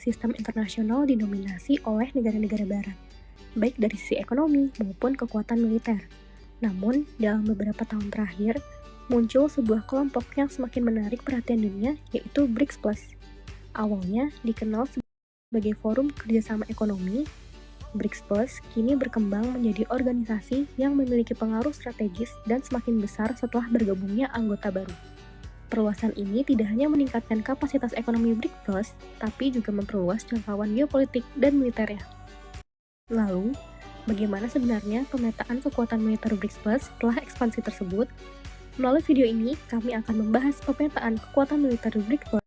sistem internasional didominasi oleh negara-negara barat, baik dari sisi ekonomi maupun kekuatan militer. Namun, dalam beberapa tahun terakhir, muncul sebuah kelompok yang semakin menarik perhatian dunia, yaitu BRICS+. Awalnya dikenal sebagai Forum Kerjasama Ekonomi, BRICS+ kini berkembang menjadi organisasi yang memiliki pengaruh strategis dan semakin besar setelah bergabungnya anggota baru. Perluasan ini tidak hanya meningkatkan kapasitas ekonomi BRICS+, tapi juga memperluas jangkauan geopolitik dan militernya. Lalu, bagaimana sebenarnya pemetaan kekuatan militer BRICS+ setelah ekspansi tersebut? Melalui video ini, kami akan membahas pemetaan kekuatan militer BRICS+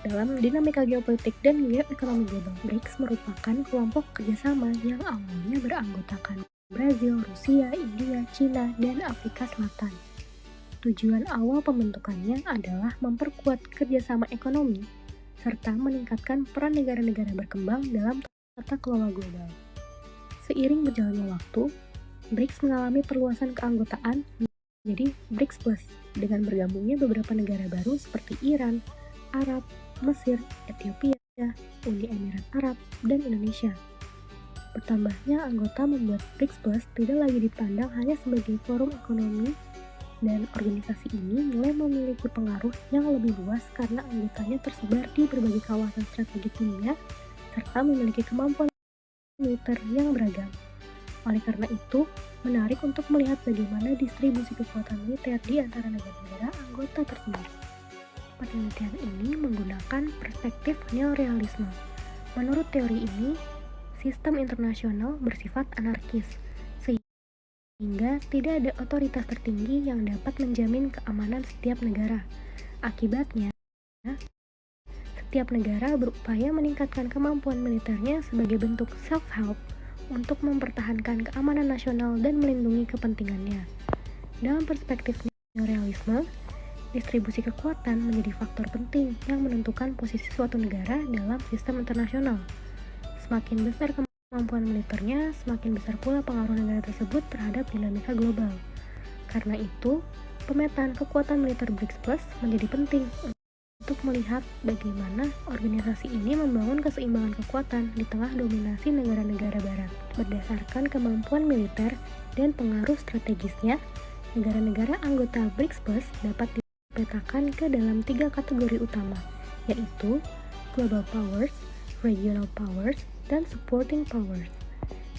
dalam dinamika geopolitik dan geoekonomi global. BRICS merupakan kelompok kerjasama yang awalnya beranggotakan Brazil, Rusia, India, Cina, dan Afrika Selatan. Tujuan awal pembentukannya adalah memperkuat kerjasama ekonomi serta meningkatkan peran negara-negara berkembang dalam tata kelola global. Seiring berjalannya waktu, BRICS mengalami perluasan keanggotaan menjadi BRICS+, dengan bergabungnya beberapa negara baru seperti Iran, Arab, Mesir, Ethiopia, Uni Emirat Arab, dan Indonesia. Bertambahnya anggota membuat BRICS+ tidak lagi dipandang hanya sebagai forum ekonomi, dan organisasi ini mulai memiliki pengaruh yang lebih luas karena anggotanya tersebar di berbagai kawasan strategis dunia serta memiliki kemampuan militer yang beragam. Oleh karena itu, menarik untuk melihat bagaimana distribusi kekuatan militer di antara negara-negara anggota tersebut. Penelitian ini menggunakan perspektif neorealisme. Menurut teori ini, sistem internasional bersifat anarkis, sehingga tidak ada otoritas tertinggi yang dapat menjamin keamanan setiap negara. Akibatnya, setiap negara berupaya meningkatkan kemampuan militernya sebagai bentuk self-help untuk mempertahankan keamanan nasional dan melindungi kepentingannya. Dalam perspektif neorealisme, distribusi kekuatan menjadi faktor penting yang menentukan posisi suatu negara dalam sistem internasional. Semakin besar kemampuan militernya, semakin besar pula pengaruh negara tersebut terhadap dinamika global. Karena itu, pemetaan kekuatan militer BRICS+ menjadi penting untuk melihat bagaimana organisasi ini membangun keseimbangan kekuatan di tengah dominasi negara-negara barat. Berdasarkan kemampuan militer dan pengaruh strategisnya, negara-negara anggota BRICS+ dapat dipetakan ke dalam 3 kategori utama, yaitu Global Powers, Regional Powers, dan Supporting Powers.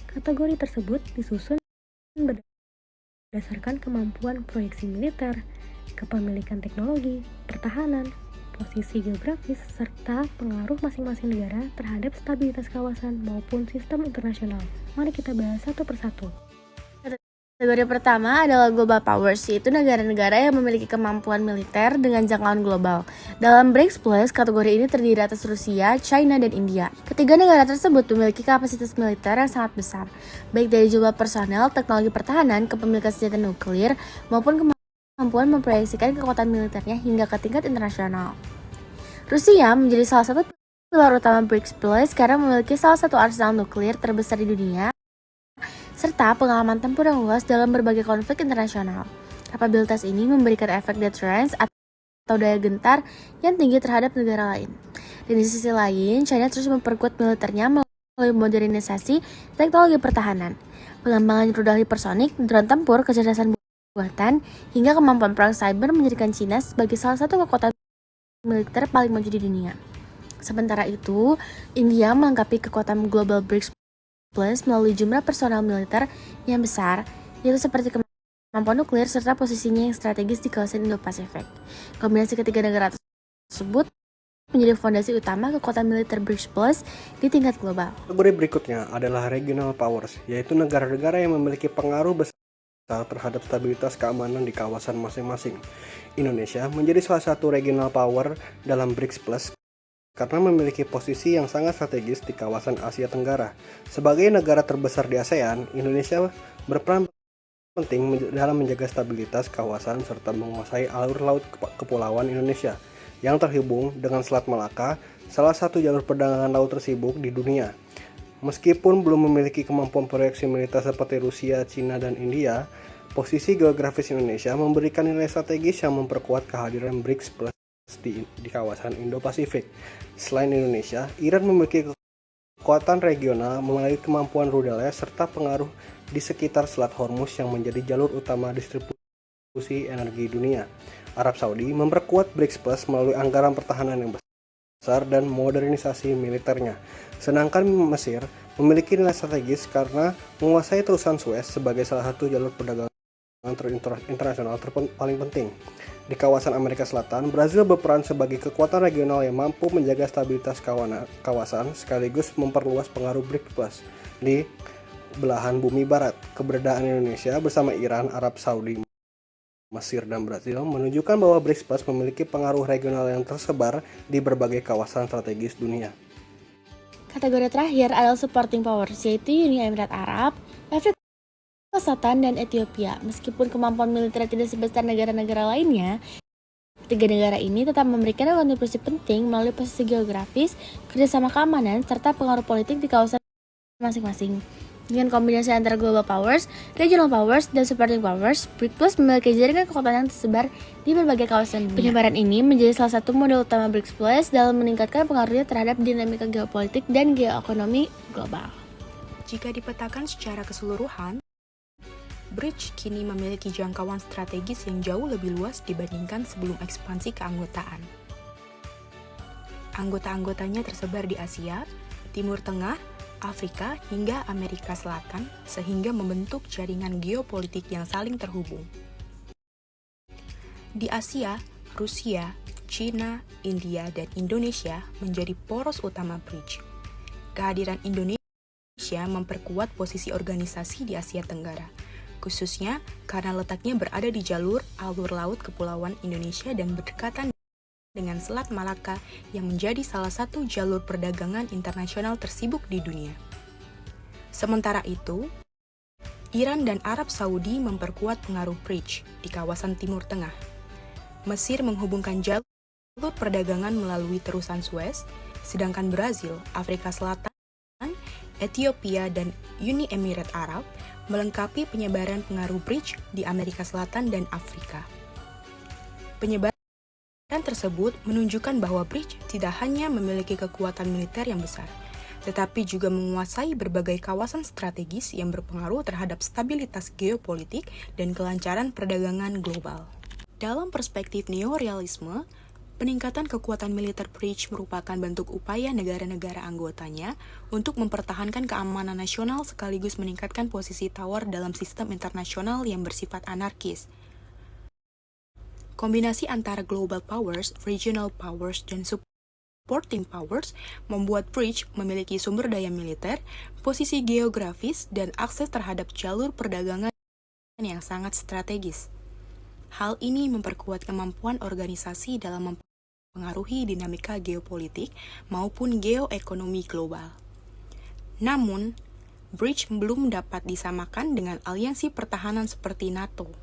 Kategori tersebut disusun berdasarkan kemampuan proyeksi militer, kepemilikan teknologi, pertahanan, posisi geografis, serta pengaruh masing-masing negara terhadap stabilitas kawasan maupun sistem internasional. Mari kita bahas satu persatu. Kategori pertama adalah Global Powers, yaitu negara-negara yang memiliki kemampuan militer dengan jangkauan global. Dalam BRICS+, kategori ini terdiri atas Rusia, China, dan India. Ketiga negara tersebut memiliki kapasitas militer yang sangat besar, baik dari jumlah personel, teknologi pertahanan, kepemilikan senjata nuklir, maupun kemampuan memproyeksikan kekuatan militernya hingga ke tingkat internasional. Rusia menjadi salah satu pilar utama BRICS+ karena memiliki salah satu arsenal nuklir terbesar di dunia, serta pengalaman tempur yang luas dalam berbagai konflik internasional. Kapabilitas ini memberikan efek deterrence atau daya gentar yang tinggi terhadap negara lain. Dan di sisi lain, China terus memperkuat militernya melalui modernisasi teknologi pertahanan, pengembangan rudal hipersonik, drone tempur, kecerdasan buatan, hingga kemampuan perang cyber menjadikan China sebagai salah satu kekuatan militer paling maju di dunia. Sementara itu, India melengkapi kekuatan global BRICS+ melalui jumlah personal militer yang besar, yaitu seperti kemampuan nuklir serta posisinya yang strategis di kawasan Indo-Pasifik. Kombinasi ketiga negara tersebut menjadi fondasi utama kekuatan militer BRICS+ di tingkat global. Kategori berikutnya adalah Regional Powers, yaitu negara-negara yang memiliki pengaruh besar terhadap stabilitas keamanan di kawasan masing-masing. Indonesia menjadi salah satu regional power dalam BRICS+ karena memiliki posisi yang sangat strategis di kawasan Asia Tenggara. Sebagai negara terbesar di ASEAN, Indonesia berperan penting dalam menjaga stabilitas kawasan serta menguasai alur laut kepulauan Indonesia yang terhubung dengan Selat Malaka, salah satu jalur perdagangan laut tersibuk di dunia. Meskipun belum memiliki kemampuan proyeksi militer seperti Rusia, Cina, dan India, posisi geografis Indonesia memberikan nilai strategis yang memperkuat kehadiran BRICS+ di kawasan Indo-Pasifik. Selain Indonesia, Iran memiliki kekuatan regional melalui kemampuan rudalnya serta pengaruh di sekitar Selat Hormuz yang menjadi jalur utama distribusi energi dunia. Arab Saudi memperkuat BRICS Plus melalui anggaran pertahanan yang besar dan modernisasi militernya. Sedangkan Mesir memiliki nilai strategis karena menguasai terusan Suez sebagai salah satu jalur perdagangan internasional paling penting. Di kawasan Amerika Selatan, Brazil berperan sebagai kekuatan regional yang mampu menjaga stabilitas kawasan sekaligus memperluas pengaruh BRICS Plus di belahan bumi barat. Keberadaan Indonesia bersama Iran, Arab Saudi, Mesir, dan Brazil menunjukkan bahwa BRICS Plus memiliki pengaruh regional yang tersebar di berbagai kawasan strategis dunia. Kategori terakhir adalah supporting powers, yaitu Uni Emirat Arab, Afrika Selatan, dan Ethiopia. Meskipun kemampuan militer tidak sebesar negara-negara lainnya, ketiga negara ini tetap memberikan kontribusi penting melalui posisi geografis, kerjasama keamanan, serta pengaruh politik di kawasan masing-masing. Dengan kombinasi antara global powers, regional powers, dan supporting powers, BRICS Plus memiliki jaringan kekuatan yang tersebar di berbagai kawasan dunia. Penyebaran ini menjadi salah satu model utama BRICS Plus dalam meningkatkan pengaruhnya terhadap dinamika geopolitik dan geoekonomi global. Jika dipetakan secara keseluruhan, BRICS kini memiliki jangkauan strategis yang jauh lebih luas dibandingkan sebelum ekspansi keanggotaan. Anggota-anggotanya tersebar di Asia, Timur Tengah, Afrika, hingga Amerika Selatan, sehingga membentuk jaringan geopolitik yang saling terhubung. Di Asia, Rusia, China, India, dan Indonesia menjadi poros utama BRICS. Kehadiran Indonesia memperkuat posisi organisasi di Asia Tenggara, khususnya karena letaknya berada di jalur alur laut Kepulauan Indonesia dan berdekatan dengan Selat Malaka yang menjadi salah satu jalur perdagangan internasional tersibuk di dunia. Sementara itu, Iran dan Arab Saudi memperkuat pengaruh BRICS di kawasan Timur Tengah. Mesir menghubungkan jalur perdagangan melalui terusan Suez, sedangkan Brazil, Afrika Selatan, Ethiopia, dan Uni Emirat Arab melengkapi penyebaran pengaruh BRICS di Amerika Selatan dan Afrika. Penyebaran tersebut menunjukkan bahwa BRICS tidak hanya memiliki kekuatan militer yang besar, tetapi juga menguasai berbagai kawasan strategis yang berpengaruh terhadap stabilitas geopolitik dan kelancaran perdagangan global. Dalam perspektif neorealisme, peningkatan kekuatan militer BRICS merupakan bentuk upaya negara-negara anggotanya untuk mempertahankan keamanan nasional sekaligus meningkatkan posisi tawar dalam sistem internasional yang bersifat anarkis. Kombinasi antara global powers, regional powers, dan supporting powers membuat BRICS memiliki sumber daya militer, posisi geografis, dan akses terhadap jalur perdagangan yang sangat strategis. Hal ini memperkuat kemampuan organisasi dalam mempengaruhi dinamika geopolitik maupun geoekonomi global. Namun, BRICS belum dapat disamakan dengan aliansi pertahanan seperti NATO.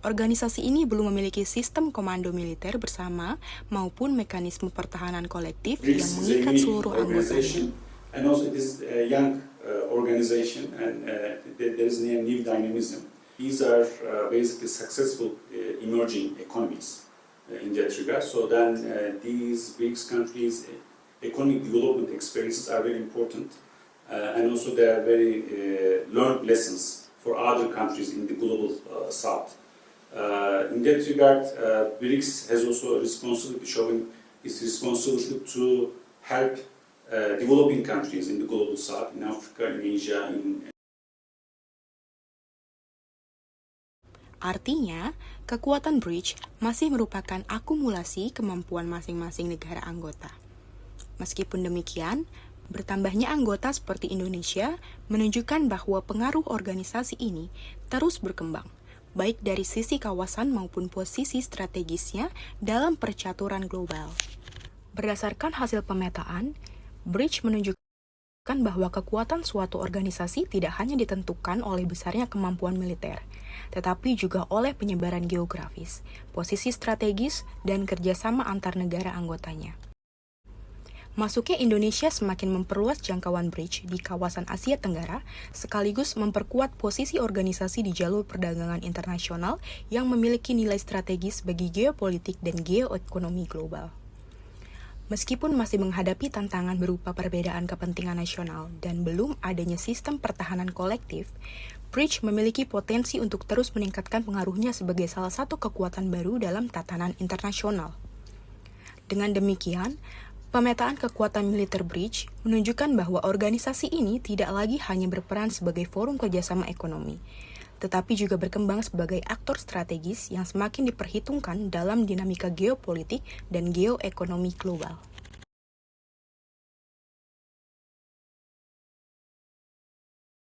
Organisasi ini belum memiliki sistem komando militer bersama maupun mekanisme pertahanan kolektif yang mengikat seluruh anggotanya. And also it is a young organization and there is a new dynamism. These are basically successful emerging economies in that regard. So then these BRICS countries' economic development experiences are very important, and also they are very learned lessons for other countries in the global south. In that regard, BRICS has also a responsibility, showing its responsibility to help developing countries in the global south, in Africa, in Asia, in Artinya, kekuatan BRICS masih merupakan akumulasi kemampuan masing-masing negara anggota. Meskipun demikian, bertambahnya anggota seperti Indonesia menunjukkan bahwa pengaruh organisasi ini terus berkembang, baik dari sisi kawasan maupun posisi strategisnya dalam percaturan global. Berdasarkan hasil pemetaan, BRICS menunjukkan bahwa kekuatan suatu organisasi tidak hanya ditentukan oleh besarnya kemampuan militer, tetapi juga oleh penyebaran geografis, posisi strategis, dan kerjasama antar negara anggotanya. Masuknya Indonesia semakin memperluas jangkauan bridge di kawasan Asia Tenggara, sekaligus memperkuat posisi organisasi di jalur perdagangan internasional yang memiliki nilai strategis bagi geopolitik dan geoekonomi global. Meskipun masih menghadapi tantangan berupa perbedaan kepentingan nasional dan belum adanya sistem pertahanan kolektif, bridge memiliki potensi untuk terus meningkatkan pengaruhnya sebagai salah satu kekuatan baru dalam tatanan internasional. Dengan demikian, pemetaan kekuatan militer bridge menunjukkan bahwa organisasi ini tidak lagi hanya berperan sebagai forum kerjasama ekonomi, tetapi juga berkembang sebagai aktor strategis yang semakin diperhitungkan dalam dinamika geopolitik dan geoekonomi global.